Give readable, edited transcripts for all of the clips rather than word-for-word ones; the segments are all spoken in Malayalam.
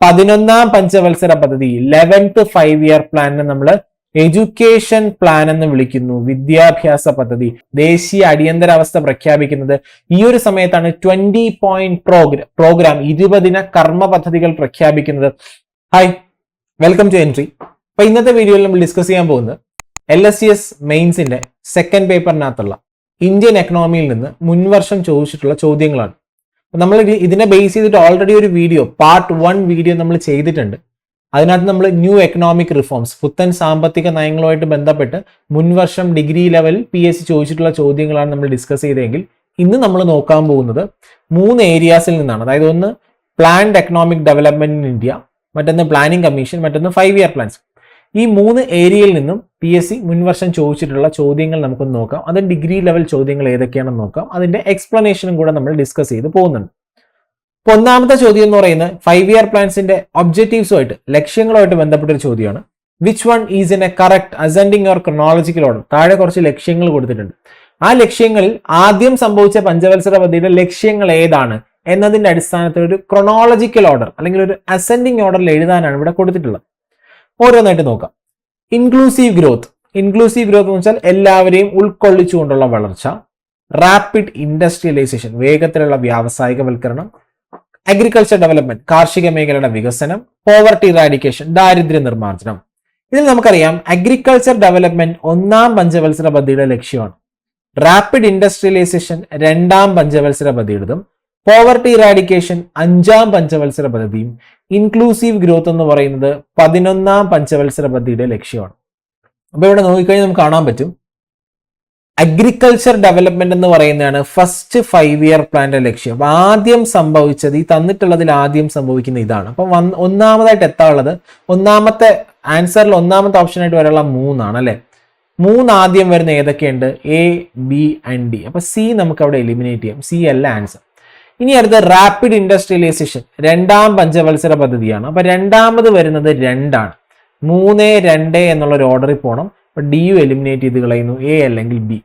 11ാം പഞ്ചവത്സര പദ്ധതി 11th 5-year പ്ലാനിനെ നമ്മൾ എഡ്യൂക്കേഷൻ പ്ലാൻ എന്ന് വിളിക്കുന്നു. വിദ്യാഭ്യാസ പദ്ധതി. ദേശീയ അടിയന്തരാവസ്ഥ പ്രഖ്യാപിക്കുന്നത് ഈ ഒരു സമയത്താണ്. 20 point പ്രോഗ്രാം 20 ദിന കർമ്മ പദ്ധതികൾ പ്രഖ്യാപിക്കുന്നത്. Hi, welcome to Entri. അപ്പൊ ഇന്നത്തെ വീഡിയോയിൽ നമ്മൾ ഡിസ്കസ് ചെയ്യാൻ പോകുന്നത് LSCS മെയിൻസിന്റെ സെക്കൻഡ് പേപ്പറിനകത്തുള്ള ഇന്ത്യൻ എക്കണോമിയിൽ നിന്ന് മുൻവർഷം ചോദിച്ചിട്ടുള്ള ചോദ്യങ്ങളാണ്. നമ്മൾ ഇതിനെ ബേസ് ചെയ്തിട്ട് ഓൾറെഡി ഒരു വീഡിയോ പാർട്ട് 1 വീഡിയോ നമ്മൾ ചെയ്തിട്ടുണ്ട്. അതിനകത്ത് നമ്മൾ ന്യൂ എക്കണോമിക് റിഫോംസ്, പുത്തൻ സാമ്പത്തിക നയങ്ങളുമായിട്ട് ബന്ധപ്പെട്ട് മുൻവർഷം ഡിഗ്രി ലെവൽ PSC ചോദിച്ചിട്ടുള്ള ചോദ്യങ്ങളാണ് നമ്മൾ ഡിസ്കസ് ചെയ്തതെങ്കിൽ ഇന്ന് നമ്മൾ നോക്കാൻ പോകുന്നത് 3 ഏരിയാസിൽ നിന്നാണ്. അതായത് ഒന്ന് planned economic development in India, മറ്റൊന്ന് പ്ലാനിംഗ് കമ്മീഷൻ, മറ്റൊന്ന് 5-year പ്ലാൻസ്. ഈ 3 ഏരിയയിൽ നിന്നും PSC മുൻവർഷം ചോദിച്ചിട്ടുള്ള ചോദ്യങ്ങൾ നമുക്കൊന്ന് നോക്കാം. അത് ഡിഗ്രി ലെവൽ ചോദ്യങ്ങൾ ഏതൊക്കെയാണെന്ന് നോക്കാം. അതിന്റെ എക്സ്പ്ലനേഷനും കൂടെ നമ്മൾ ഡിസ്കസ് ചെയ്ത് പോകുന്നുണ്ട്. അപ്പൊ ഒന്നാമത്തെ ചോദ്യം എന്ന് പറയുന്നത് 5-year പ്ലാൻസിന്റെ ഒബ്ജക്റ്റീവ്സുമായിട്ട്, ലക്ഷ്യങ്ങളുമായിട്ട് ബന്ധപ്പെട്ടൊരു ചോദ്യമാണ്. Which one is in A correct ascending or chronological order? താഴെ കുറച്ച് ലക്ഷ്യങ്ങൾ കൊടുത്തിട്ടുണ്ട്. ആ ലക്ഷ്യങ്ങളിൽ ആദ്യം സംഭവിച്ച പഞ്ചവത്സര പദ്ധതിയുടെ ലക്ഷ്യങ്ങൾ ഏതാണ് എന്നതിന്റെ അടിസ്ഥാനത്തിൽ ഒരു ക്രോണോളജിക്കൽ ഓർഡർ അല്ലെങ്കിൽ ഒരു അസെൻഡിങ് ഓർഡറിൽ എഴുതാനാണ് ഇവിടെ കൊടുത്തിട്ടുള്ളത്. ഓരോന്നായിട്ട് നോക്കാം. Inclusive growth. ഇൻക്ലൂസീവ് ഗ്രോത്ത് എന്ന് വെച്ചാൽ എല്ലാവരെയും ഉൾക്കൊള്ളിച്ചുകൊണ്ടുള്ള വളർച്ച. റാപ്പിഡ് ഇൻഡസ്ട്രിയലൈസേഷൻ, വേഗത്തിലുള്ള വ്യാവസായികവൽക്കരണം. അഗ്രികൾച്ചർ ഡെവലപ്മെന്റ്, കാർഷിക മേഖലയുടെ വികസനം. പോവർട്ടി ഇറാഡിക്കേഷൻ, ദാരിദ്ര്യ നിർമ്മാർജ്ജനം. ഇതിൽ നമുക്കറിയാം അഗ്രികൾച്ചർ ഡെവലപ്മെന്റ് 1ാം പഞ്ചവത്സര പദ്ധതിയുടെ ലക്ഷ്യമാണ്. റാപ്പിഡ് ഇൻഡസ്ട്രിയലൈസേഷൻ 2ാം പഞ്ചവത്സര പദ്ധതിയുടേതും. പോവർട്ടി ഇറാഡിക്കേഷൻ 5ാം പഞ്ചവത്സര പദ്ധതിയും. ഇൻക്ലൂസീവ് ഗ്രോത്ത് എന്ന് പറയുന്നത് 11ാം പഞ്ചവത്സര പദ്ധതിയുടെ ലക്ഷ്യമാണ്. അപ്പൊ ഇവിടെ നോക്കിക്കഴിഞ്ഞാൽ നമുക്ക് കാണാൻ പറ്റും അഗ്രികൾച്ചർ ഡെവലപ്മെന്റ് എന്ന് പറയുന്നതാണ് ഫസ്റ്റ് 5-year പ്ലാന്റെ ലക്ഷ്യം. അപ്പൊ ആദ്യം സംഭവിച്ചത്, ഈ തന്നിട്ടുള്ളതിൽ ആദ്യം സംഭവിക്കുന്ന ഇതാണ്. അപ്പൊ ഒന്നാമതായിട്ട് എത്താനുള്ളത്, ഒന്നാമത്തെ ആൻസറിൽ ഒന്നാമത്തെ ഓപ്ഷൻ ആയിട്ട് വരെയുള്ള 3 ആണ് അല്ലെ. 3 ആദ്യം വരുന്ന ഏതൊക്കെയുണ്ട്? A, B and D. അപ്പൊ C നമുക്ക് അവിടെ എലിമിനേറ്റ് ചെയ്യാം. C അല്ല ആൻസർ. ഇനി അടുത്ത റാപ്പിഡ് ഇൻഡസ്ട്രിയലൈസേഷൻ 2ാം പഞ്ചവത്സര പദ്ധതിയാണ്. അപ്പൊ രണ്ടാമത് വരുന്നത് 2 ആണ്. 3, 2 എന്നുള്ള ഒരു ഓർഡറിൽ പോകണം. അപ്പൊ D എലിമിനേറ്റ് ചെയ്ത് കളയുന്നു, A അല്ലെങ്കിൽ B.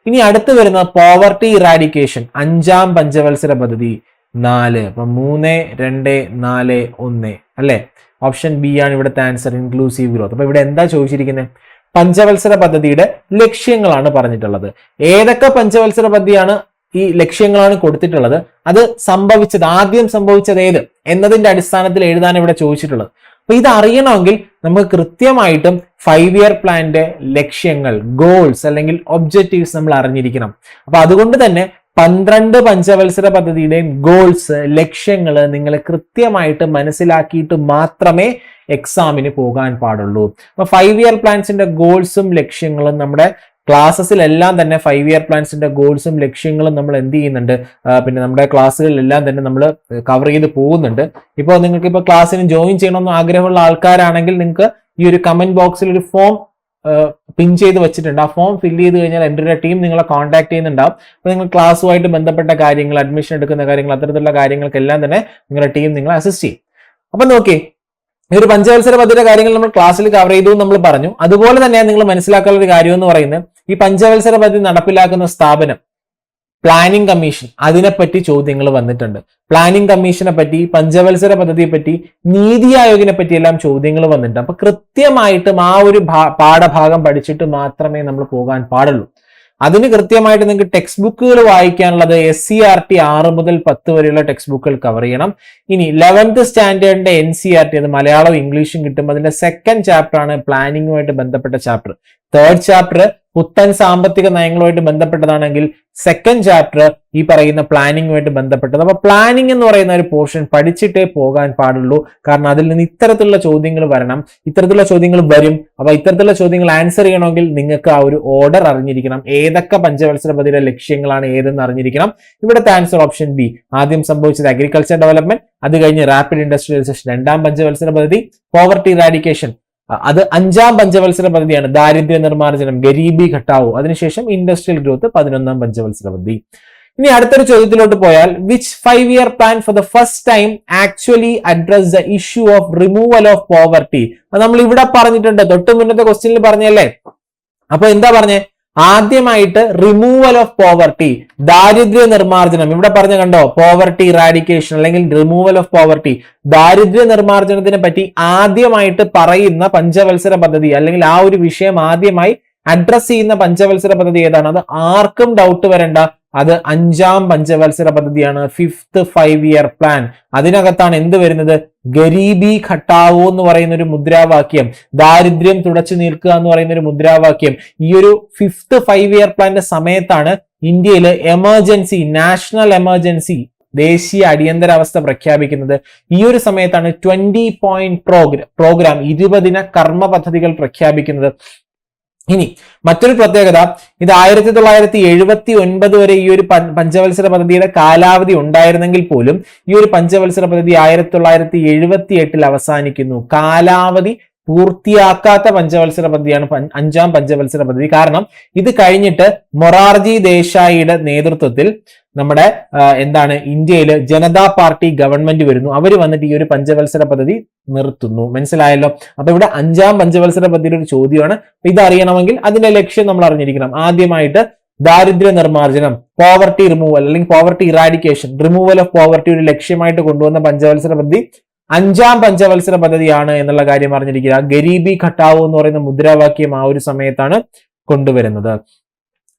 ഇനി അടുത്ത് വരുന്നത് പോവർട്ടി ഇറാഡിക്കേഷൻ 5ാം പഞ്ചവത്സര പദ്ധതി 4. അപ്പൊ 3, 2, 4, 1 അല്ലെ. ഓപ്ഷൻ B ആണ് ഇവിടുത്തെ ആൻസർ, ഇൻക്ലൂസീവ് ഗ്രോത്ത്. അപ്പൊ ഇവിടെ എന്താ ചോദിച്ചിരിക്കുന്നത്? പഞ്ചവത്സര പദ്ധതിയുടെ ലക്ഷ്യങ്ങളാണ് പറഞ്ഞിട്ടുള്ളത്. ഏതൊക്കെ പഞ്ചവത്സര പദ്ധതിയാണ് ഈ ലക്ഷ്യങ്ങളാണ് കൊടുത്തിട്ടുള്ളത്, അത് സംഭവിച്ചത്, ആദ്യം സംഭവിച്ചത് ഏത് എന്നതിന്റെ അടിസ്ഥാനത്തിൽ എഴുതാൻ ഇവിടെ ചോദിച്ചിട്ടുള്ളത്. അപ്പൊ ഇത് അറിയണമെങ്കിൽ നമുക്ക് കൃത്യമായിട്ടും 5-year പ്ലാന്റെ ലക്ഷ്യങ്ങൾ, ഗോൾസ് അല്ലെങ്കിൽ ഒബ്ജക്റ്റീവ്സ് നമ്മൾ അറിഞ്ഞിരിക്കണം. അപ്പൊ അതുകൊണ്ട് തന്നെ 12 പഞ്ചവത്സര പദ്ധതിയുടെയും ഗോൾസ്, ലക്ഷ്യങ്ങൾ നിങ്ങൾ കൃത്യമായിട്ട് മനസ്സിലാക്കിയിട്ട് മാത്രമേ എക്സാമിന് പോകാൻ പാടുള്ളൂ. അപ്പൊ 5-year പ്ലാൻസിന്റെ ഗോൾസും ലക്ഷ്യങ്ങളും നമ്മുടെ ക്ലാസ്സസിലെല്ലാം തന്നെ 5-year പ്ലാൻസിന്റെ ഗോൾസും ലക്ഷ്യങ്ങളും നമ്മൾ എന്ത് ചെയ്യുന്നുണ്ട്, പിന്നെ നമ്മുടെ ക്ലാസ്സുകളിലെല്ലാം തന്നെ നമ്മൾ കവർ ചെയ്ത് പോകുന്നുണ്ട്. ഇപ്പോൾ നിങ്ങൾക്ക് ഇപ്പോൾ ക്ലാസ്സിന് ജോയിൻ ചെയ്യണമെന്ന് ആഗ്രഹമുള്ള ആൾക്കാരാണെങ്കിൽ നിങ്ങൾക്ക് ഈ ഒരു കമന്റ് ബോക്സിൽ ഒരു ഫോം പിൻ ചെയ്ത് വെച്ചിട്ടുണ്ട്. ആ ഫോം ഫില്ല് ചെയ്ത് കഴിഞ്ഞാൽ എൻ്റെ ടീം നിങ്ങളെ കോൺടാക്ട് ചെയ്യുന്നുണ്ടാവും. അപ്പോൾ നിങ്ങൾ ക്ലാസ്സുമായിട്ട് ബന്ധപ്പെട്ട കാര്യങ്ങൾ, അഡ്മിഷൻ എടുക്കുന്ന കാര്യങ്ങൾ, അത്തരത്തിലുള്ള കാര്യങ്ങൾക്കെല്ലാം തന്നെ നിങ്ങളുടെ ടീം നിങ്ങളെ അസിസ്റ്റ് ചെയ്യും. അപ്പൊ നോക്കി, ഈ ഒരു പഞ്ചവത്സര പദ്ധതിയുടെ കാര്യങ്ങൾ നമ്മൾ ക്ലാസ്സിൽ കവർ ചെയ്തു നമ്മൾ പറഞ്ഞു. അതുപോലെ തന്നെ നിങ്ങൾ മനസ്സിലാക്കാനുള്ള ഒരു കാര്യം എന്ന് പറയുന്നത്, ഈ പഞ്ചവത്സര പദ്ധതി നടപ്പിലാക്കുന്ന സ്ഥാപനം പ്ലാനിംഗ് കമ്മീഷൻ, അതിനെപ്പറ്റി ചോദ്യങ്ങൾ വന്നിട്ടുണ്ട്. പ്ലാനിംഗ് കമ്മീഷനെ പറ്റി, പഞ്ചവത്സര പദ്ധതിയെ പറ്റി, നീതി ആയോഗിനെ പറ്റി എല്ലാം ചോദ്യങ്ങൾ വന്നിട്ടുണ്ട്. അപ്പൊ കൃത്യമായിട്ടും ആ ഒരു പാഠഭാഗം പഠിച്ചിട്ട് മാത്രമേ നമ്മൾ പോകാൻ പാടുള്ളൂ. അതിന് കൃത്യമായിട്ട് നിങ്ങൾക്ക് ടെക്സ്റ്റ് ബുക്കുകൾ വായിക്കാനുള്ളത് SCERT 6 മുതൽ 10 വരെയുള്ള ടെക്സ്റ്റ് ബുക്കുകൾ കവർ ചെയ്യണം. ഇനി 11th സ്റ്റാൻഡേർഡിന്റെ NCERT, അത് മലയാളവും ഇംഗ്ലീഷും കിട്ടും. അതിന്റെ 2nd ചാപ്റ്റർ ആണ് പ്ലാനിങ്ങുമായിട്ട് ബന്ധപ്പെട്ട ചാപ്റ്റർ. 3rd ചാപ്റ്റർ പുത്തൻ സാമ്പത്തിക നയങ്ങളുമായിട്ട് ബന്ധപ്പെട്ടതാണെങ്കിൽ 2nd ചാപ്റ്റർ ഈ പറയുന്ന പ്ലാനിങ്ങുമായിട്ട് ബന്ധപ്പെട്ടത്. അപ്പൊ പ്ലാനിങ് എന്ന് പറയുന്ന ഒരു പോർഷൻ പഠിച്ചിട്ടേ പോകാൻ പാടുള്ളൂ. കാരണം അതിൽ നിന്ന് ഇത്തരത്തിലുള്ള ചോദ്യങ്ങൾ വരണം, ഇത്തരത്തിലുള്ള ചോദ്യങ്ങൾ വരും. അപ്പൊ ഇത്തരത്തിലുള്ള ചോദ്യങ്ങൾ ആൻസർ ചെയ്യണമെങ്കിൽ നിങ്ങൾക്ക് ആ ഒരു ഓർഡർ അറിഞ്ഞിരിക്കണം. ഏതൊക്കെ പഞ്ചവത്സര പദ്ധതിയുടെ ലക്ഷ്യങ്ങളാണ് ഏതെന്ന് അറിഞ്ഞിരിക്കണം. ഇവിടുത്തെ ആൻസർ ഓപ്ഷൻ B. ആദ്യം സംഭവിച്ചത് അഗ്രികൾച്ചർ ഡെവലപ്മെന്റ്, അത് കഴിഞ്ഞ് റാപ്പിഡ് ഇൻഡസ്ട്രിയലൈസേഷൻ 2ാം പഞ്ചവത്സര പദ്ധതി, പോവർട്ടി ഇറാഡിക്കേഷൻ അത് 5ാം പഞ്ചവത്സര പദ്ധതിയാണ്, ദാരിദ്ര്യ നിർമ്മാർജ്ജനം, ഗരീബി ഘട്ടാവോ, അതിനുശേഷം ഇൻഡസ്ട്രിയൽ ഗ്രോത്ത് 11ാം പഞ്ചവത്സര പദ്ധതി. ഇനി അടുത്തൊരു ചോദ്യത്തിലോട്ട് പോയാൽ, which 5-year plan for the first time actually address the issue of removal of poverty? നമ്മൾ ഇവിടെ പറഞ്ഞിട്ടുണ്ട്, തൊട്ട് മുന്നത്തെ ക്വസ്റ്റ്യനിൽ പറഞ്ഞല്ലേ. അപ്പൊ എന്താ പറഞ്ഞേ? ആദ്യമായിട്ട് റിമൂവൽ ഓഫ് പോവർട്ടി, ദാരിദ്ര്യ നിർമ്മാർജ്ജനം, ഇവിടെ പറഞ്ഞ കണ്ടോ, പോവർട്ടി ഇറാഡിക്കേഷൻ അല്ലെങ്കിൽ റിമൂവൽ ഓഫ് പോവർട്ടി, ദാരിദ്ര്യ നിർമ്മാർജ്ജനത്തിനെ പറ്റി ആദ്യമായിട്ട് പറയുന്ന പഞ്ചവത്സര പദ്ധതി അല്ലെങ്കിൽ ആ ഒരു വിഷയം ആദ്യമായി അഡ്രസ് ചെയ്യുന്ന പഞ്ചവത്സര പദ്ധതി ഏതാണ്? അത് ആർക്കും ഡൗട്ട് വരണ്ട, അത് 5ാം പഞ്ചവത്സര പദ്ധതിയാണ്, 5th 5-year പ്ലാൻ. അതിനകത്താണ് എന്ത് വരുന്നത്? ഗരീബി ഘട്ടാവോ എന്ന് പറയുന്ന ഒരു മുദ്രാവാക്യം, ദാരിദ്ര്യം തുടച്ചു നീക്കുക എന്ന് പറയുന്ന ഒരു മുദ്രാവാക്യം. ഈ ഒരു 5th 5-year പ്ലാന്റെ സമയത്താണ് ഇന്ത്യയിൽ എമർജൻസി, നാഷണൽ എമർജൻസി, ദേശീയ അടിയന്തരാവസ്ഥ പ്രഖ്യാപിക്കുന്നത്. ഈ ഒരു സമയത്താണ് 20 point പ്രോഗ്രാം, 20 ദിന കർമ്മ പദ്ധതികൾ പ്രഖ്യാപിക്കുന്നത്. ഇനി മറ്റൊരു പ്രത്യേകത, ഇത് 1979 വരെ ഈ ഒരു പഞ്ചവത്സര പദ്ധതിയുടെ കാലാവധി ഉണ്ടായിരുന്നെങ്കിൽ പോലും ഈ ഒരു പഞ്ചവത്സര പദ്ധതി 1978 അവസാനിക്കുന്നു. കാലാവധി പൂർത്തിയാക്കാത്ത പഞ്ചവത്സര പദ്ധതിയാണ് 5ാം പഞ്ചവത്സര പദ്ധതി. കാരണം ഇത് കഴിഞ്ഞിട്ട് മൊറാർജി ദേശായിയുടെ നേതൃത്വത്തിൽ നമ്മുടെ ഇന്ത്യയിൽ ജനതാ പാർട്ടി ഗവൺമെന്റ് വരുന്നു. അവർ വന്നിട്ട് ഈ ഒരു പഞ്ചവത്സര പദ്ധതി നിർത്തുന്നു. മനസ്സിലായല്ലോ? അപ്പൊ ഇവിടെ 5ാം പഞ്ചവത്സര പദ്ധതിയുടെ ഒരു ചോദ്യമാണ്. ഇത് അറിയണമെങ്കിൽ അതിന്റെ ലക്ഷ്യം നമ്മൾ അറിഞ്ഞിരിക്കണം. ആദ്യമായിട്ട് ദാരിദ്ര്യ നിർമ്മാർജ്ജനം, പോവർട്ടി റിമൂവൽ അല്ലെങ്കിൽ poverty eradication, removal of poverty ഒരു ലക്ഷ്യമായിട്ട് കൊണ്ടുവന്ന പഞ്ചവത്സര പദ്ധതി 5ാം പഞ്ചവത്സര പദ്ധതിയാണ് എന്നുള്ള കാര്യം അറിഞ്ഞിരിക്കുക. ഗരീബി ഘട്ടാവോ എന്ന് പറയുന്ന മുദ്രാവാക്യം ആ ഒരു സമയത്താണ് കൊണ്ടുവരുന്നത്.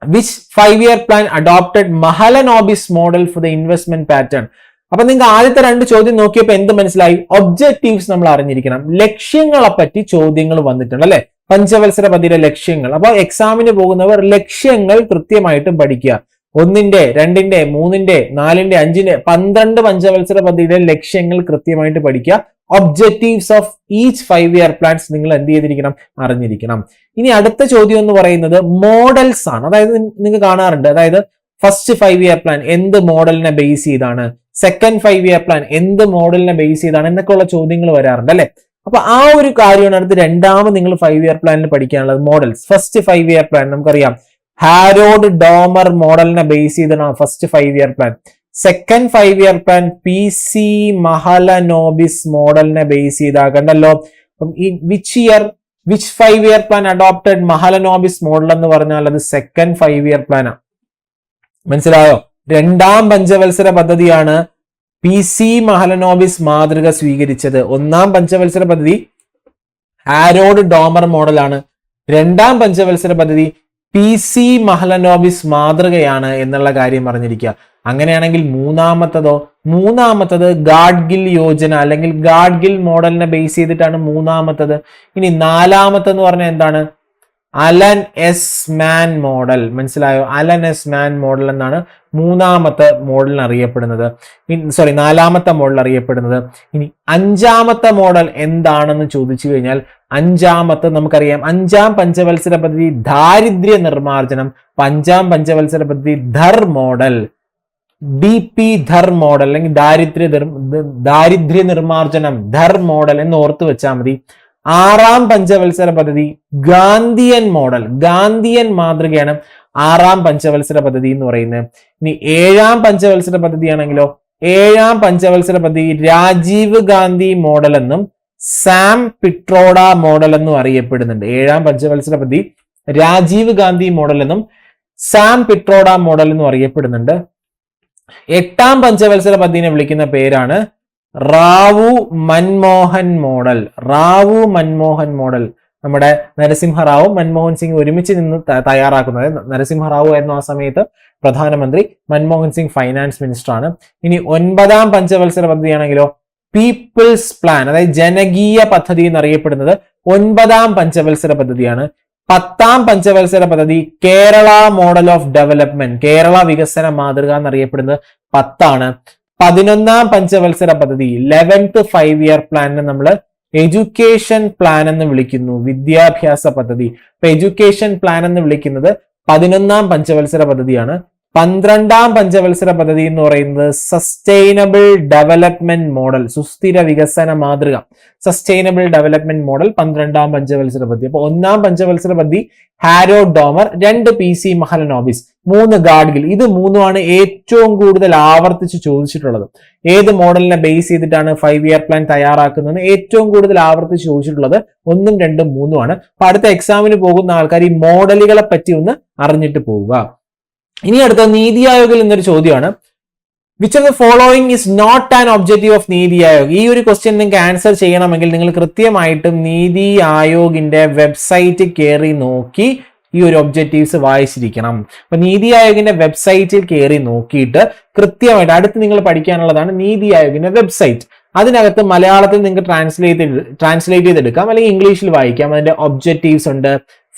Which 5-year plan adopted Mahalanobis model for the investment pattern? അപ്പൊ നിങ്ങൾക്ക് ആദ്യത്തെ 2 ചോദ്യം നോക്കിയപ്പോൾ എന്ത് മനസ്സിലായി? ഒബ്ജക്റ്റീവ്സ് നമ്മൾ അറിഞ്ഞിരിക്കണം. ലക്ഷ്യങ്ങളെ പറ്റി ചോദ്യങ്ങൾ വന്നിട്ടുണ്ട് അല്ലെ, പഞ്ചവത്സര പദ്ധതിയുടെ ലക്ഷ്യങ്ങൾ. അപ്പൊ എക്സാമിന് പോകുന്നവർ ലക്ഷ്യങ്ങൾ കൃത്യമായിട്ടും പഠിക്കുക. 1ന്റെ 2ന്റെ 3ന്റെ 4ന്റെ 5ന്റെ 12 പഞ്ചവത്സര പദ്ധതിയുടെ ലക്ഷ്യങ്ങൾ കൃത്യമായിട്ട് പഠിക്കുക. Objectives of each 5-year plans നിങ്ങൾ എന്ത് ചെയ്തിരിക്കണം? അറിഞ്ഞിരിക്കണം. ഇനി അടുത്ത ചോദ്യം എന്ന് പറയുന്നത് മോഡൽസ് ആണ്. അതായത് നിങ്ങൾ കാണാറുണ്ട്, അതായത് ഫസ്റ്റ് 5-year പ്ലാൻ എന്ത് മോഡലിനെ ബേസ് ചെയ്താണ്, സെക്കൻഡ് 5-year പ്ലാൻ എന്ത് മോഡലിനെ ബേസ് ചെയ്താണ് എന്നൊക്കെയുള്ള ചോദ്യങ്ങൾ വരാറുണ്ട് അല്ലെ. അപ്പൊ ആ ഒരു കാര്യമാണ് അടുത്ത് രണ്ടാമത് നിങ്ങൾ 5-year പ്ലാനിൽ പഠിക്കാനുള്ളത്. മോഡൽസ്. ഫസ്റ്റ് 5-year പ്ലാൻ നമുക്കറിയാം ഹാരോഡ് ഡോമർ മോഡലിനെ ബേസ് ചെയ്താണ് first 5-year plan. Second 5-year plan PC Mahalanobis മോഡലിനെ ബേസ് ചെയ്താ കണ്ടല്ലോ. ഈ which 5-year plan adopted Mahalanobis model എന്ന് പറഞ്ഞാൽ അത് സെക്കൻഡ് 5-year പ്ലാനാ. മനസ്സിലായോ? 2ാം പഞ്ചവത്സര പദ്ധതിയാണ് PC മഹലനോബിസ് മാതൃക സ്വീകരിച്ചത്. 1ാം പഞ്ചവത്സര പദ്ധതി ഹാരോഡ് ഡോമർ മോഡലാണ്. 2ാം പഞ്ചവത്സര പദ്ധതി PC മഹലനോബിസ് മാതൃകയാണ് എന്നുള്ള കാര്യം അറിഞ്ഞിരിക്കുക. അങ്ങനെയാണെങ്കിൽ മൂന്നാമത്തത് ഗാഡ്ഗിൽ യോജന അല്ലെങ്കിൽ ഗാഡ്ഗിൽ മോഡലിനെ ബേസ് ചെയ്തിട്ടാണ് മൂന്നാമത്തത്. ഇനി 4ാമത്തെന്ന് പറഞ്ഞാൽ എന്താണ്? അലൻ എസ് മാൻ മോഡൽ. മനസ്സിലായോ? അലൻ എസ് മാൻ മോഡൽ എന്നാണ് 3ാമത്തെ മോഡലിന് അറിയപ്പെടുന്നത്. 4ാമത്തെ മോഡൽ അറിയപ്പെടുന്നത്. ഇനി 5ാമത്തെ മോഡൽ എന്താണെന്ന് ചോദിച്ചു കഴിഞ്ഞാൽ 5ാമത്തെ നമുക്കറിയാം 5ാം പഞ്ചവത്സര പദ്ധതി ദാരിദ്ര്യ നിർമ്മാർജ്ജനം. 5ാം പഞ്ചവത്സര പദ്ധതി Dhar model, DP Dhar model അല്ലെങ്കിൽ ദാരിദ്ര്യ നിർമ്മാർജ്ജനം ധർ മോഡൽ എന്ന് ഓർത്ത് വെച്ചാൽ മതി. 6ാം പഞ്ചവത്സര പദ്ധതി ഗാന്ധിയൻ മോഡൽ, ഗാന്ധിയൻ മാതൃകയാണ് 6ാം പഞ്ചവത്സര പദ്ധതി എന്ന് പറയുന്നത്. ഇനി 7ാം പഞ്ചവത്സര പദ്ധതിയാണെങ്കിലോ 7ാം പഞ്ചവത്സര പദ്ധതി രാജീവ് ഗാന്ധി മോഡൽ എന്നും സാം പിട്രോഡ മോഡൽ എന്നും അറിയപ്പെടുന്നുണ്ട്. 7ാം പഞ്ചവത്സര പദ്ധതി രാജീവ് ഗാന്ധി മോഡൽ എന്നും സാം പിട്രോഡ മോഡൽ എന്നും അറിയപ്പെടുന്നുണ്ട്. 8ാം പഞ്ചവത്സര പദ്ധതിനെ വിളിക്കുന്ന പേരാണ് റാവു മൻമോഹൻ മോഡൽ. റാവു മൻമോഹൻ മോഡൽ നമ്മുടെ നരസിംഹറാവു മൻമോഹൻ സിംഗ് ഒരുമിച്ച് നിന്ന് തയ്യാറാക്കുന്നത്. നരസിംഹറാവു എന്ന ആ സമയത്ത് പ്രധാനമന്ത്രി, മൻമോഹൻ സിംഗ് ഫൈനാൻസ് മിനിസ്റ്റർ ആണ്. ഇനി 9ാം പഞ്ചവത്സര പദ്ധതിയാണെങ്കിലോ പീപ്പിൾസ് പ്ലാൻ, അതായത് ജനകീയ പദ്ധതി എന്നറിയപ്പെടുന്നത് 9ാം പഞ്ചവത്സര പദ്ധതിയാണ്. 10ാം പഞ്ചവത്സര പദ്ധതി Kerala model of development, Kerala വികസന മാതൃക എന്നറിയപ്പെടുന്നത് 10ആണ്. 11ാം പഞ്ചവത്സര പദ്ധതി 11th 5-year പ്ലാനിനെ നമ്മൾ എഡ്യൂക്കേഷൻ പ്ലാൻ എന്ന് വിളിക്കുന്നു, വിദ്യാഭ്യാസ പദ്ധതി. ഇപ്പൊ എഡ്യൂക്കേഷൻ പ്ലാൻ എന്ന് വിളിക്കുന്നത് 11ാം പഞ്ചവത്സര പദ്ധതിയാണ്. 12ാം പഞ്ചവത്സര പദ്ധതി എന്ന് പറയുന്നത് സസ്റ്റൈനബിൾ ഡെവലപ്മെന്റ് മോഡൽ, സുസ്ഥിര വികസന മാതൃക, സസ്റ്റൈനബിൾ ഡെവലപ്മെന്റ് മോഡൽ 12ാം പഞ്ചവത്സര പദ്ധതി. അപ്പൊ 1ാം പഞ്ചവത്സര പദ്ധതി Harrod Domar, 2 PC Mahalanobis, 3 Gadgil. ഇത് മൂന്നുമാണ് ഏറ്റവും കൂടുതൽ ആവർത്തിച്ച് ചോദിച്ചിട്ടുള്ളത്. ഏത് മോഡലിനെ ബേസ് ചെയ്തിട്ടാണ് 5 ഇയർ പ്ലാൻ തയ്യാറാക്കുന്നത് ഏറ്റവും കൂടുതൽ ആവർത്തിച്ച് ചോദിച്ചിട്ടുള്ളത് 1ഉം 2ഉം 3ഉം ആണ്. അപ്പൊ അടുത്ത എക്സാമിന് പോകുന്ന ആൾക്കാർ ഈ മോഡലുകളെ പറ്റി ഒന്ന് അറിഞ്ഞിട്ട് പോവുക. ഇനി അടുത്ത നീതി ആയോഗിൽ നിന്നൊരു ചോദ്യമാണ്, which of the following is not an objective of NITI Aayog. ഈ ഒരു ക്വസ്റ്റ്യൻ നിങ്ങൾക്ക് ആൻസർ ചെയ്യണമെങ്കിൽ നിങ്ങൾ കൃത്യമായിട്ടും നീതി ആയോഗിന്റെ വെബ്സൈറ്റ് കയറി നോക്കി ഈ ഒരു ഒബ്ജക്റ്റീവ്സ് വായിച്ചിരിക്കണം. അപ്പൊ നീതി ആയോഗിന്റെ വെബ്സൈറ്റിൽ കയറി നോക്കിയിട്ട് കൃത്യമായിട്ട് അടുത്ത് നിങ്ങൾ പഠിക്കാനുള്ളതാണ് നീതി ആയോഗിന്റെ വെബ്സൈറ്റ്. അതിനകത്ത് മലയാളത്തിൽ നിങ്ങൾക്ക് ട്രാൻസ്ലേറ്റ് ചെയ്തെടുക്കാം, അല്ലെങ്കിൽ ഇംഗ്ലീഷിൽ വായിക്കാം. അതിന്റെ ഒബ്ജക്റ്റീവ്സ് ഉണ്ട്,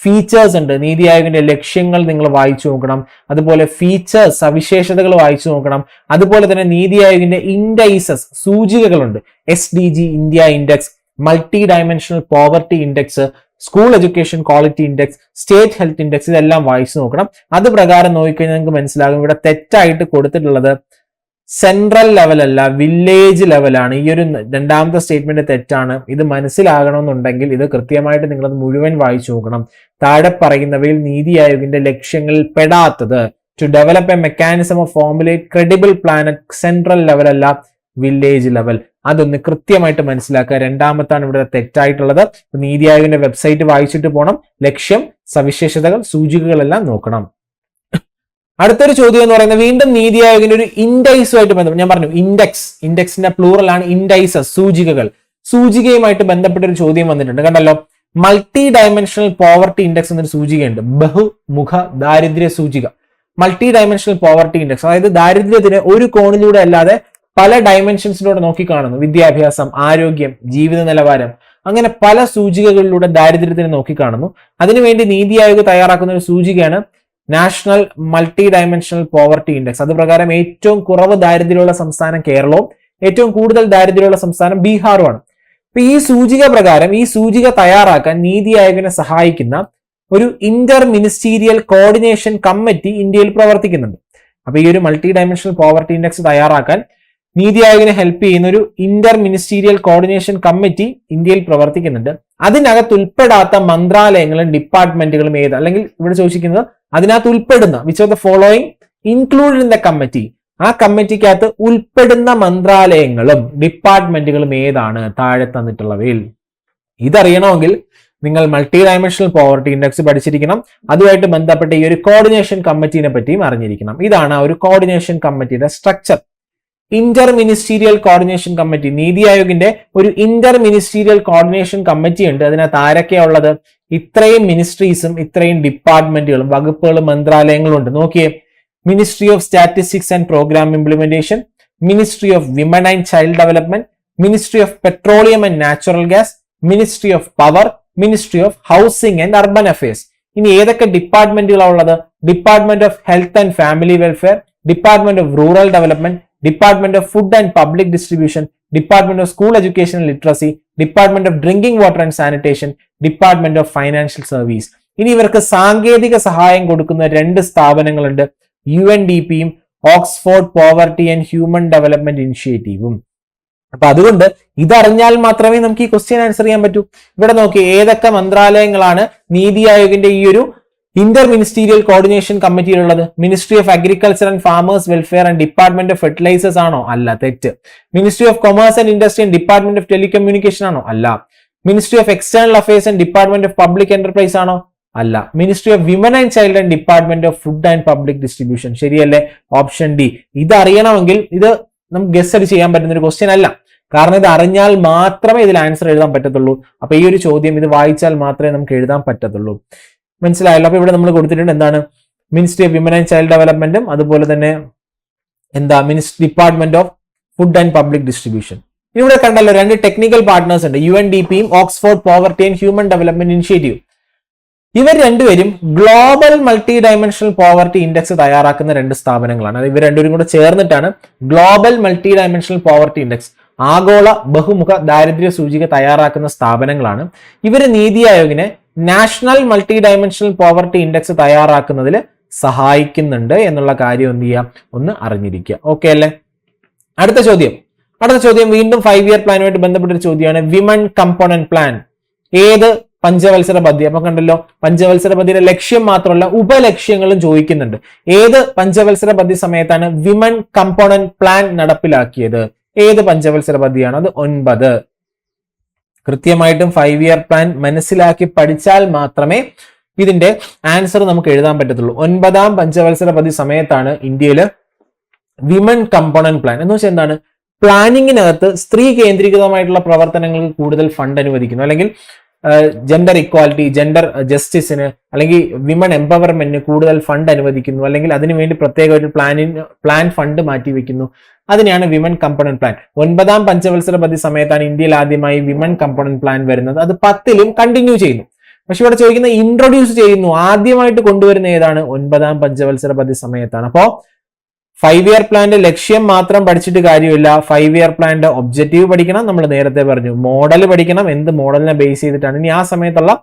ഫീച്ചേഴ്സ് ഉണ്ട്, നീതി ആയോഗിന്റെ ലക്ഷ്യങ്ങൾ നിങ്ങൾ വായിച്ചു നോക്കണം. അതുപോലെ ഫീച്ചേഴ്സ്, സവിശേഷതകൾ വായിച്ചു നോക്കണം. അതുപോലെ തന്നെ നീതി ആയോഗിന്റെ ഇൻഡൈസസ്, സൂചികകളുണ്ട്. SDG India index, multi dimensional poverty index, school education quality index, state health index, ഇതെല്ലാം വായിച്ചു നോക്കണം. അത് പ്രകാരം നോക്കിക്കഴിഞ്ഞാൽ നിങ്ങൾക്ക് മനസ്സിലാകും ഇവിടെ തെറ്റായിട്ട് കൊടുത്തിട്ടുള്ളത് സെൻട്രൽ ലെവൽ അല്ല, വില്ലേജ് ലെവലാണ്. ഈ ഒരു 2ാമത്തെ സ്റ്റേറ്റ്മെന്റ് തെറ്റാണ്. ഇത് മനസ്സിലാകണമെന്നുണ്ടെങ്കിൽ ഇത് കൃത്യമായിട്ട് നിങ്ങളത് മുഴുവൻ വായിച്ചു നോക്കണം. താഴെ പറയുന്നവയിൽ നീതി ആയോഗിന്റെ ലക്ഷ്യങ്ങളിൽ പെടാത്തത് to develop a mechanism of formulate credible plan at central level അല്ല, വില്ലേജ് ലെവൽ. അതൊന്ന് കൃത്യമായിട്ട് മനസ്സിലാക്കുക. 2ാമത്താണ് ഇവിടെ തെറ്റായിട്ടുള്ളത്. നീതി ആയോഗിന്റെ വെബ്സൈറ്റ് വായിച്ചിട്ട് പോകണം. ലക്ഷ്യം, സവിശേഷതകൾ, സൂചികകളെല്ലാം നോക്കണം. അടുത്തൊരു ചോദ്യം എന്ന് പറയുന്നത് വീണ്ടും നീതി ആയോഗിന്റെ ഒരു ഇൻഡൈസുമായിട്ട് ബന്ധപ്പെട്ട്, ഞാൻ പറഞ്ഞു ഇൻഡെക്സിന്റെ പ്ലൂറൽ ആണ് ഇൻഡൈസസ്, സൂചികകൾ. സൂചികയുമായിട്ട് ബന്ധപ്പെട്ട ഒരു ചോദ്യം വന്നിട്ടുണ്ട്, കണ്ടല്ലോ. മൾട്ടി ഡയമെൻഷണൽ പോവർട്ടി ഇൻഡെക്സ് എന്നൊരു സൂചികയുണ്ട്, ബഹുമുഖ ദാരിദ്ര്യ സൂചിക. മൾട്ടി ഡയമെൻഷണൽ പോവർട്ടി ഇൻഡെക്സ്, അതായത് ദാരിദ്ര്യത്തിന് ഒരു കോണിലൂടെ അല്ലാതെ പല ഡയമെൻഷൻസിലൂടെ നോക്കിക്കാണുന്നു. വിദ്യാഭ്യാസം, ആരോഗ്യം, ജീവിത നിലവാരം, അങ്ങനെ പല സൂചികകളിലൂടെ ദാരിദ്ര്യത്തിന് നോക്കിക്കാണുന്നു. അതിനുവേണ്ടി നീതി ആയോഗ് തയ്യാറാക്കുന്ന ഒരു സൂചികയാണ് national multi dimensional poverty index. അത് പ്രകാരം ഏറ്റവും കുറവ് ദാരിദ്ര്യമുള്ള സംസ്ഥാനം കേരളവും ഏറ്റവും കൂടുതൽ ദാരിദ്ര്യമുള്ള സംസ്ഥാനം ബീഹാറുമാണ്. അപ്പൊ ഈ സൂചിക പ്രകാരം ഈ സൂചിക തയ്യാറാക്കാൻ നീതി ആയോഗിനെ സഹായിക്കുന്ന ഒരു ഇന്റർ മിനിസ്റ്റീരിയൽ കോർഡിനേഷൻ കമ്മിറ്റി ഇന്ത്യയിൽ പ്രവർത്തിക്കുന്നുണ്ട്. അപ്പൊ ഈ ഒരു മൾട്ടി ഡയമെൻഷണൽ പോവർട്ടി ഇൻഡെക്സ് തയ്യാറാക്കാൻ നീതി ആയോഗിനെ ഹെൽപ്പ് ചെയ്യുന്ന ഒരു ഇന്റർ മിനിസ്റ്റീരിയൽ കോർഡിനേഷൻ കമ്മിറ്റി ഇന്ത്യയിൽ പ്രവർത്തിക്കുന്നുണ്ട്. അതിനകത്ത് ഉൾപ്പെടാത്ത മന്ത്രാലയങ്ങളും ഡിപ്പാർട്ട്മെന്റുകളും ഏത്, അല്ലെങ്കിൽ ഇവിടെ ചോദിച്ചിരിക്കുന്നത് അതിനകത്ത് ഉൾപ്പെടുന്ന which of the following included in the committee, ആ കമ്മിറ്റിക്കകത്ത് ഉൾപ്പെടുന്ന മന്ത്രാലയങ്ങളും ഡിപ്പാർട്ട്മെന്റുകളും ഏതാണ് താഴെ തന്നിട്ടുള്ളവയിൽ. ഇതറിയണമെങ്കിൽ നിങ്ങൾ മൾട്ടി ഡയമെൻഷണൽ പോവർട്ടി ഇൻഡെക്സ് പഠിച്ചിരിക്കണം. അതുമായിട്ട് ബന്ധപ്പെട്ട ഈ ഒരു കോർഡിനേഷൻ കമ്മിറ്റിനെ പറ്റിയും അറിഞ്ഞിരിക്കണം. ഇതാണ് ആ ഒരു കോർഡിനേഷൻ കമ്മിറ്റിയുടെ structure. Inter ministerial coordination committee, നീതി ആയോഗിന്റെ ഒരു ഇന്റർ മിനിസ്റ്റീരിയൽ കോർഡിനേഷൻ കമ്മിറ്റി ഉണ്ട്. അതിനകത്ത് ആരൊക്കെയാ ഉള്ളത്? ഇത്രയും മിനിസ്ട്രീസും ഇത്രയും ഡിപ്പാർട്ട്മെന്റുകളും വകുപ്പുകളും മന്ത്രാലയങ്ങളും ഉണ്ട്. നോക്കിയേ, ministry of statistics and programme implementation, ministry of women and child development, ministry of petroleum and natural gas, ministry of power, ministry of housing and urban affairs. ഇനി ഏതൊക്കെ ഡിപ്പാർട്ട്മെന്റുകളാണ് ഉള്ളത്? Department of health and family welfare, department of rural development, Department of Food and Public Distribution, Department of School Education and Literacy, Department of Drinking Water and Sanitation, Department of Financial Service. ഇനി ഇവർക്ക് സാങ്കേതിക സഹായം കൊടുക്കുന്ന 2 സ്ഥാപനങ്ങളുണ്ട്, UNDPയും Oxford poverty and human development ഇനിഷ്യേറ്റീവും. അപ്പൊ അതുകൊണ്ട് ഇതറിഞ്ഞാൽ മാത്രമേ നമുക്ക് ഈ ക്വസ്റ്റ്യൻ ആൻസർ ചെയ്യാൻ പറ്റൂ. ഇവിടെ നോക്കി ഏതൊക്കെ മന്ത്രാലയങ്ങളാണ് നീതി ആയോഗിന്റെ ഈ ഒരു ഇന്റർ മിനിസ്റ്റീരിയൽ കോർഡിനേഷൻ കമ്മിറ്റിയിലുള്ളത്? Ministry of agriculture and farmers welfare and department of fertilisers ആണോ? അല്ല, തെറ്റ്. Ministry of commerce and industry and department of telecommunication ആണോ? അല്ല. Ministry of external affairs and department of public enterprise ആണോ? അല്ല. Ministry of women and child and department of food and public distribution. ശരിയല്ലേ? Option D. ഇത് അറിയണമെങ്കിൽ ഇത് നമുക്ക് ഗസ് അടിച്ച് ചെയ്യാൻ പറ്റുന്ന ഒരു ക്വസ്റ്റ്യൻ അല്ല. കാരണം ഇത് അറിഞ്ഞാൽ മാത്രമേ ഇതിൽ ആൻസർ എഴുതാൻ പറ്റത്തുള്ളൂ. അപ്പൊ ഈ ഒരു ചോദ്യം ഇത് വായിച്ചാൽ മാത്രമേ നമുക്ക് എഴുതാൻ പറ്റത്തുള്ളൂ. മനസ്സിലായല്ലോ? അപ്പൊ ഇവിടെ നമ്മൾ കൊടുത്തിട്ടുണ്ട് എന്താണ്? Ministry of women and child ഡെവലപ്മെന്റും അതുപോലെ തന്നെ department of food and public distribution. ഇവിടെ കണ്ടല്ലോ 2 ടെക്നിക്കൽ പാർട്ട്നേഴ്സ് ഉണ്ട്, UNDPയും Oxford poverty and human development initiative. ഇവർ രണ്ടുപേരും global multi dimensional poverty index തയ്യാറാക്കുന്ന 2 സ്ഥാപനങ്ങളാണ്. ഇവർ രണ്ടുപേരും കൂടെ ചേർന്നിട്ടാണ് global multi dimensional poverty index, ആഗോള ബഹുമുഖ ദാരിദ്ര്യ സൂചിക തയ്യാറാക്കുന്ന സ്ഥാപനങ്ങളാണ്. ഇവർ നീതി ആയോഗിനെ national multi dimensional poverty index തയ്യാറാക്കുന്നതിൽ സഹായിക്കുന്നുണ്ട് എന്നുള്ള കാര്യം എന്ത് ചെയ്യുക, ഒന്ന് അറിഞ്ഞിരിക്കുക. ഓക്കെ അല്ലേ? അടുത്ത ചോദ്യം വീണ്ടും 5 ഇയർ പ്ലാനുമായിട്ട് ബന്ധപ്പെട്ടൊരു ചോദ്യമാണ്. വിമൺ കമ്പോണന്റ് പ്ലാൻ ഏത് പഞ്ചവത്സര പദ്ധതി? അപ്പൊ കണ്ടല്ലോ, പഞ്ചവത്സര പദ്ധതിയുടെ ലക്ഷ്യം മാത്രമല്ല ഉപലക്ഷ്യങ്ങളും ചോദിക്കുന്നുണ്ട്. ഏത് പഞ്ചവത്സര പദ്ധതി സമയത്താണ് വിമൺ കമ്പോണന്റ് പ്ലാൻ നടപ്പിലാക്കിയത്? ഏത് പഞ്ചവത്സര പദ്ധതിയാണ്? അത് 9. കൃത്യമായിട്ടും 5 ഇയർ പ്ലാൻ മനസ്സിലാക്കി പഠിച്ചാൽ മാത്രമേ ഇതിന്റെ ആൻസർ നമുക്ക് എഴുതാൻ പറ്റത്തുള്ളൂ. 9ാം പഞ്ചവത്സര പദ്ധതി സമയത്താണ് ഇന്ത്യയിൽ വിമൺ കമ്പോണന്റ് പ്ലാൻ എന്ന് വെച്ചാൽ എന്താണ്? പ്ലാനിങ്ങിനകത്ത് സ്ത്രീ കേന്ദ്രീകൃതമായിട്ടുള്ള പ്രവർത്തനങ്ങൾക്ക് കൂടുതൽ ഫണ്ട് അനുവദിക്കുന്നു, അല്ലെങ്കിൽ ജെൻഡർ ഇക്വാലിറ്റി, ജെൻഡർ ജസ്റ്റിസിന് അല്ലെങ്കിൽ വിമൺ എംപവർമെന്റിന് കൂടുതൽ ഫണ്ട് അനുവദിക്കുന്നു, അല്ലെങ്കിൽ അതിനുവേണ്ടി പ്രത്യേക ഒരു പ്ലാൻ ഫണ്ട് മാറ്റിവെക്കുന്നു. അതിനെയാണ് വിമൺ കമ്പോണന്റ് പ്ലാൻ. 9ാം പഞ്ചവത്സര പദ്ധതി സമയത്താണ് ഇന്ത്യയിൽ ആദ്യമായി വിമൺ കമ്പോണന്റ് പ്ലാൻ വരുന്നത്. അത് 10ലും കണ്ടിന്യൂ ചെയ്യുന്നു. പക്ഷെ ഇവിടെ ചോദിക്കുന്ന ഇൻട്രൊഡ്യൂസ് ചെയ്യുന്നു, ആദ്യമായിട്ട് കൊണ്ടുവരുന്ന ഏതാണ്? 9ാം പഞ്ചവത്സര പദ്ധതി സമയത്താണ്. അപ്പോ 5 ഇയർ പ്ലാന്റെ ലക്ഷ്യം മാത്രം പഠിച്ചിട്ട് കാര്യമില്ല. 5 ഇയർ പ്ലാന്റെ ഒബ്ജക്റ്റീവ് പഠിക്കണം, നമ്മൾ നേരത്തെ പറഞ്ഞു. മോഡൽ പഠിക്കണം, എന്ത് മോഡലിനെ ബേസ് ചെയ്തിട്ടാണ്. ഇനി ആ സമയത്തുള്ള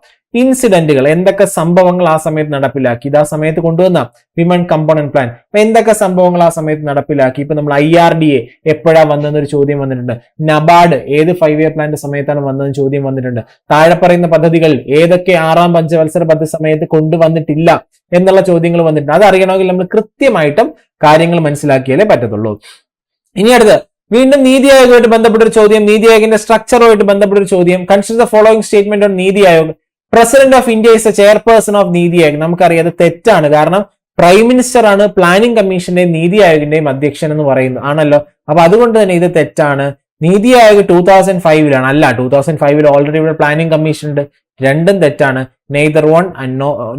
ഇൻസിഡന്റുകൾ, എന്തൊക്കെ സംഭവങ്ങൾ ആ സമയത്ത് നടപ്പിലാക്കി, ഇത് ആ സമയത്ത് കൊണ്ടുവന്ന വിമൺ കമ്പോണന്റ് പ്ലാൻ, അപ്പൊ എന്തൊക്കെ സംഭവങ്ങൾ ആ സമയത്ത് നടപ്പിലാക്കി. ഇപ്പൊ നമ്മൾ IRDA എപ്പോഴാ വന്നതെന്നൊരു ചോദ്യം വന്നിട്ടുണ്ട്. നബാർഡ് ഏത് 5 ഇയർ പ്ലാന്റെ സമയത്താണ് വന്നതെന്ന് ചോദ്യം വന്നിട്ടുണ്ട്. താഴെ പറയുന്ന പദ്ധതികൾ ഏതൊക്കെ 6ാം പഞ്ചവത്സര പദ്ധതി സമയത്ത് കൊണ്ടുവന്നിട്ടില്ല എന്നുള്ള ചോദ്യങ്ങൾ വന്നിട്ടുണ്ട്. അത് അറിയണമെങ്കിൽ നമ്മൾ കൃത്യമായിട്ടും കാര്യങ്ങൾ മനസ്സിലാക്കിയാലേ പറ്റത്തുള്ളൂ. ഇനി അടുത്ത് വീണ്ടും നീതി ആയോഗുമായിട്ട് ബന്ധപ്പെട്ടൊരു ചോദ്യം, നീതി ആയോഗിന്റെ സ്ട്രക്ചറുമായിട്ട് ബന്ധപ്പെട്ടൊരു ചോദ്യം. Consider the following statement on NITI Aayog. President of India is a chairperson of NITI Aayog. നമുക്കറിയാം അത് തെറ്റാണ്. കാരണം പ്രൈം മിനിസ്റ്റർ ആണ് പ്ലാനിംഗ് കമ്മീഷന്റെയും നീതി ആയോഗിന്റെയും അധ്യക്ഷൻ എന്ന് പറയുന്നത് ആണല്ലോ. അപ്പൊ അതുകൊണ്ട് തന്നെ ഇത് തെറ്റാണ്. നീതി ആയോഗ് 2005 അല്ല, 2005 ഓൾറെഡി ഇവിടെ പ്ലാനിംഗ് കമ്മീഷൻ ഉണ്ട്. രണ്ടും തെറ്റാണ്. Neither 1 and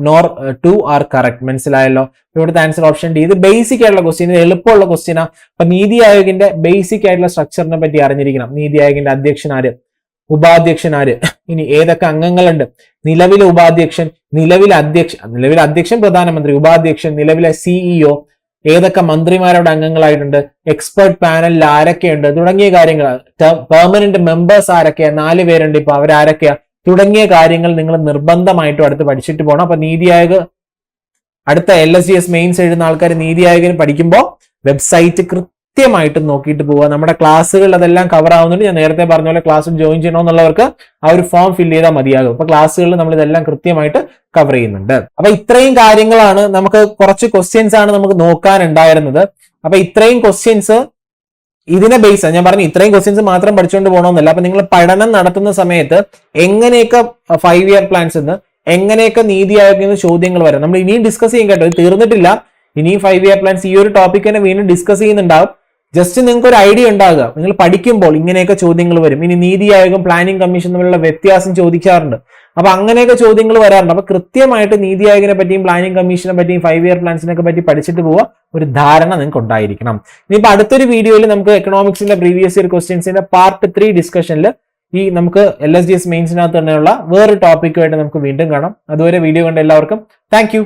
nor 2 are correct. മനസ്സിലായല്ലോ? ഇവിടുത്തെ ആൻസർ ഓപ്ഷൻ ഡി. ഇത് ബേസിക് ആയിട്ടുള്ള ക്വസ്റ്റ്യൻ, ഇത് എളുപ്പമുള്ള ക്വസ്റ്റ്യനാ. അപ്പൊ നീതി ആയോഗിന്റെ ബേസിക് ആയിട്ടുള്ള സ്ട്രക്ചറിനെ പറ്റി അറിഞ്ഞിരിക്കണം. നീതി ആയോഗിന്റെ അധ്യക്ഷൻ ആര്, ഉപാധ്യക്ഷൻ ആര്, ഇനി ഏതൊക്കെ അംഗങ്ങളുണ്ട്, നിലവിലെ ഉപാധ്യക്ഷൻ, നിലവിലെ അധ്യക്ഷൻ പ്രധാനമന്ത്രി, ഉപാധ്യക്ഷൻ, നിലവിലെ CEO, ഏതൊക്കെ മന്ത്രിമാരുടെ അംഗങ്ങളായിട്ടുണ്ട്, എക്സ്പെർട്ട് പാനലിൽ ആരൊക്കെയുണ്ട് തുടങ്ങിയ കാര്യങ്ങൾ, പെർമനന്റ് മെമ്പേഴ്സ് ആരൊക്കെയാ, 4 പേരുണ്ട്, ഇപ്പൊ അവരാരൊക്കെയാ തുടങ്ങിയ കാര്യങ്ങൾ നിങ്ങൾ നിർബന്ധമായിട്ടും അടുത്ത് പഠിച്ചിട്ട് പോകണം. അപ്പൊ നീതി ആയോഗ് അടുത്ത LSGS മെയിൻസ് എഴുതുന്ന ആൾക്കാർ നീതി ആയോഗിന് പഠിക്കുമ്പോൾ വെബ്സൈറ്റ് കൃത്യമായിട്ട് നോക്കിയിട്ട് പോവുക. നമ്മുടെ ക്ലാസ്സുകൾ അതെല്ലാം കവർ ആവുന്നുണ്ട്. ഞാൻ നേരത്തെ പറഞ്ഞ പോലെ ക്ലാസ്സിൽ ജോയിൻ ചെയ്യണമെന്നുള്ളവർക്ക് ആ ഒരു ഫോം ഫില്ല് ചെയ്താൽ മതിയാകും. അപ്പൊ ക്ലാസ്സുകളിൽ നമ്മൾ ഇതെല്ലാം കൃത്യമായിട്ട് കവർ ചെയ്യുന്നുണ്ട്. അപ്പൊ ഇത്രയും കാര്യങ്ങളാണ്, നമുക്ക് കുറച്ച് ക്വസ്റ്റ്യൻസ് ആണ് നമുക്ക് നോക്കാനുണ്ടായിരുന്നത്. അപ്പൊ ഇത്രയും ക്വസ്റ്റ്യൻസ് ഇതിനെ ബേസ്, ഞാൻ പറഞ്ഞു ഇത്രയും ക്വസ്റ്റ്യൻസ് മാത്രം പഠിച്ചുകൊണ്ട് പോകണമെന്നല്ല. അപ്പൊ നിങ്ങൾ പഠനം നടത്തുന്ന സമയത്ത് എങ്ങനെയൊക്കെ 5 ഇയർ പ്ലാൻസ് എന്ന്, എങ്ങനെയൊക്കെ നീതി ആയോഗിൽ ചോദ്യങ്ങൾ വരാം. നമ്മൾ ഇനിയും ഡിസ്കസ് ചെയ്യും കേട്ടോ, ഇത് തീർന്നിട്ടില്ല. ഇനിയും 5 ഇയർ പ്ലാൻസ് ഈ ഒരു ടോപ്പിക് തന്നെ വീണ്ടും ഡിസ്കസ് ചെയ്യുന്നുണ്ടാവും. ജസ്റ്റ് നിങ്ങൾക്ക് ഒരു ഐഡിയ ഉണ്ടാകുക, നിങ്ങൾ പഠിക്കുമ്പോൾ ഇങ്ങനെയൊക്കെ ചോദ്യങ്ങൾ വരും. ഇനി നീതി ആയോഗം പ്ലാനിംഗ് കമ്മീഷൻ തമ്മിലുള്ള വ്യത്യാസം ചോദിക്കാറുണ്ട്. അപ്പൊ അങ്ങനെയൊക്കെ ചോദ്യങ്ങൾ വരാറുണ്ട്. അപ്പൊ കൃത്യമായിട്ട് നീതി ആയോഗിനെ പറ്റിയും പ്ലാനിംഗ് കമ്മീഷനെ പറ്റിയും 5 ഇയർ പ്ലാൻസിനെ പറ്റി പഠിച്ചിട്ട് പോവുക, ഒരു ധാരണ നിങ്ങൾക്ക് ഉണ്ടായിരിക്കണം. ഇനിയിപ്പോ അടുത്തൊരു വീഡിയോയിൽ നമുക്ക് എക്കണോമിക്സിന്റെ പ്രീവിയസ് ഇയർ ക്വസ്റ്റ്യൻസിന്റെ പാർട്ട് 3 ഡിസ്കഷനിൽ ഈ നമുക്ക് LSGS മെയിൻസിനകത്ത് തന്നെയുള്ള വേറൊരു ടോപ്പിക്കുമായിട്ട് നമുക്ക് വീണ്ടും കാണാം. അതുവരെ വീഡിയോ കണ്ട എല്ലാവർക്കും താങ്ക് യു.